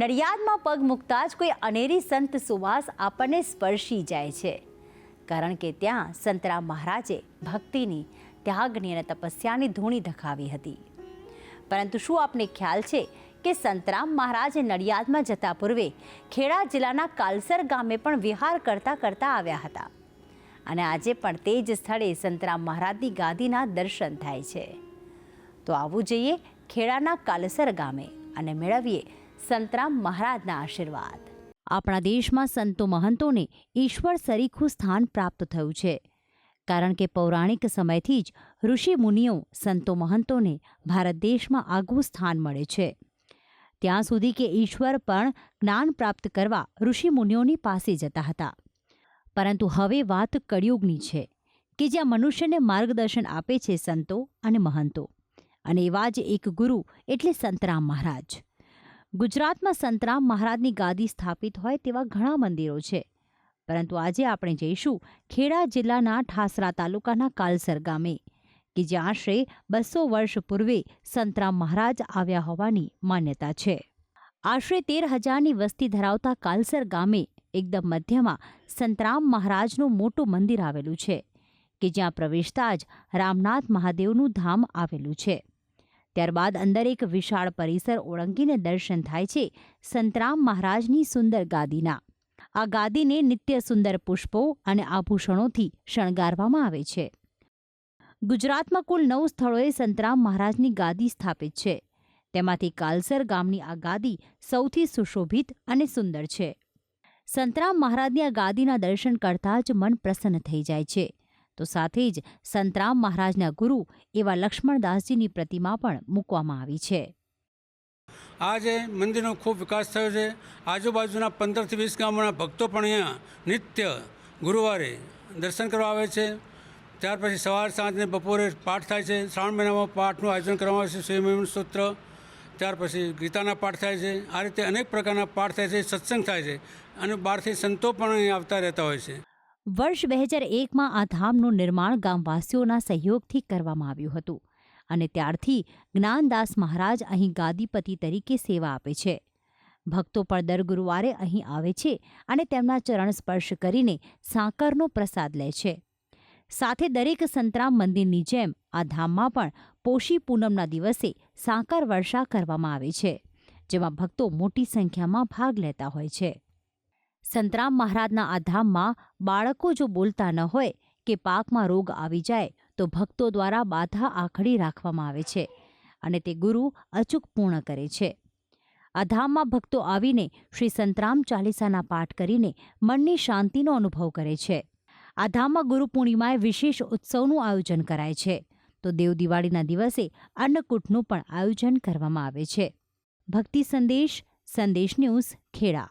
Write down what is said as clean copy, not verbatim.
નડિયાદમાં પગ મૂકતા જ કોઈ અનેરી સંત સુવાસ આપણને સ્પર્શી જાય છે, કારણ કે ત્યાં સંતરામ મહારાજે ભક્તિની, ત્યાગની અને તપસ્યાની ધૂણી ધખાવી હતી. પરંતુ શું આપને ખ્યાલ છે કે સંતરામ મહારાજે નડિયાદમાં જતા પૂર્વે ખેડા જિલ્લાના કાલસર ગામે પણ વિહાર કરતા આવ્યા હતા અને આજે પણ તે જ સ્થળે સંતરામ મહારાજની ગાદીના દર્શન થાય છે. તો આવવું જોઈએ ખેડાના કાલસર ગામે અને મેળવીએ સંતરામ મહારાજના આશીર્વાદ. આપણા દેશમાં સંતો મહંતોને ઈશ્વર સરીખું સ્થાન પ્રાપ્ત થયું છે, કારણ કે પૌરાણિક સમયથી જ ઋષિ મુનિઓ સંતો મહંતોને ભારત દેશમાં આગવું સ્થાન મળે છે. ત્યાં સુધી કે ઈશ્વર પણ જ્ઞાન પ્રાપ્ત કરવા ઋષિ મુનિઓની પાસે જતા હતા. પરંતુ હવે વાત કળિયુગની છે કે જ્યાં મનુષ્યને માર્ગદર્શન આપે છે સંતો અને મહંતો, અને એવા જ એક ગુરુ એટલે સંતરામ મહારાજ. ગુજરાતમાં સંતરામ મહારાજની ગાદી સ્થાપિત હોય તેવા ઘણા મંદિરો છે, પરંતુ આજે આપણે જઈશું ખેડા જિલ્લાના ઠાસરા તાલુકાના કાલસર ગામે, કે જ્યાં આશરે 200 વર્ષ પૂર્વે સંતરામ મહારાજ આવ્યા હોવાની માન્યતા છે. આશરે 13,000ની વસ્તી ધરાવતા કાલસર ગામે એકદમ મધ્યમાં સંતરામ મહારાજનું મોટું મંદિર આવેલું છે, કે જ્યાં પ્રવેશતા જ રામનાથ મહાદેવનું ધામ આવેલું છે. ત્યારબાદ અંદર એક વિશાળ પરિસર ઓળંગીને દર્શન થાય છે સંતરામ મહારાજની સુંદર ગાદીના. આ ગાદીને નિત્ય સુંદર પુષ્પો અને આભૂષણોથી શણગારવામાં આવે છે. ગુજરાતમાં કુલ 9 સ્થળોએ સંતરામ મહારાજની ગાદી સ્થાપિત છે. તેમાંથી કાલસર ગામની આ ગાદી સૌથી સુશોભિત અને સુંદર છે. સંતરામ મહારાજની આ ગાદીના દર્શન કરતાં જ મન પ્રસન્ન થઈ જાય છે. તો સાથે જ સંતરામ મહારાજના ગુરુ એવા લક્ષ્મણદાસજીની પ્રતિમા પણ મૂકવામાં આવી છે. આજે મંદિરનો ખૂબ વિકાસ થયો છે. આજુબાજુના 15થી 20 ગામોના ભક્તો પણ અહીંયા નિત્ય ગુરુવારે દર્શન કરવા આવે છે. ત્યાર પછી સવાર સાંજને બપોરે પાઠ થાય છે. શ્રાવણ મહિનામાં પાઠનું આયોજન કરવામાં આવે છે, સ્વયં સ્તોત્ર. ત્યાર પછી ગીતાના પાઠ થાય છે. આ રીતે અનેક પ્રકારના પાઠ થાય છે, સત્સંગ થાય છે, અને બહારથી સંતો પણ અહીં આવતા રહેતા હોય છે. વર્ષ 2001માં આ ધામનું નિર્માણ ગામવાસીઓના સહયોગથી કરવામાં આવ્યું હતું, અને ત્યારથી જ્ઞાનદાસ મહારાજ અહીં ગાદીપતિ તરીકે સેવા આપે છે. ભક્તો પણ દર ગુરુવારે અહીં આવે છે અને તેમના ચરણ સ્પર્શ કરીને સાકરનો પ્રસાદ લે છે. સાથે દરેક સંતરામ મંદિરની જેમ આ ધામમાં પણ પોષી પૂનમના દિવસે સાકર વર્ષા કરવામાં આવે છે, જેમાં ભક્તો મોટી સંખ્યામાં ભાગ લેતા હોય છે. સંતરામ મહારાજના આ ધામમાં બાળકો જો બોલતા ન હોય કે પાકમાં રોગ આવી જાય તો ભક્તો દ્વારા બાધા આખડી રાખવામાં આવે છે, અને તે ગુરુ અચૂક પૂર્ણ કરે છે. આ ધામમાં ભક્તો આવીને શ્રી સંતરામ ચાલીસાના પાઠ કરીને મનની શાંતિનો અનુભવ કરે છે. આ ધામમાં ગુરુ પૂર્ણિમાએ વિશેષ ઉત્સવનું આયોજન કરાય છે, તો દેવ દિવાળીના દિવસે અન્નકૂટનું પણ આયોજન કરવામાં આવે છે. ભક્તિ સંદેશ ન્યૂઝ ખેડા.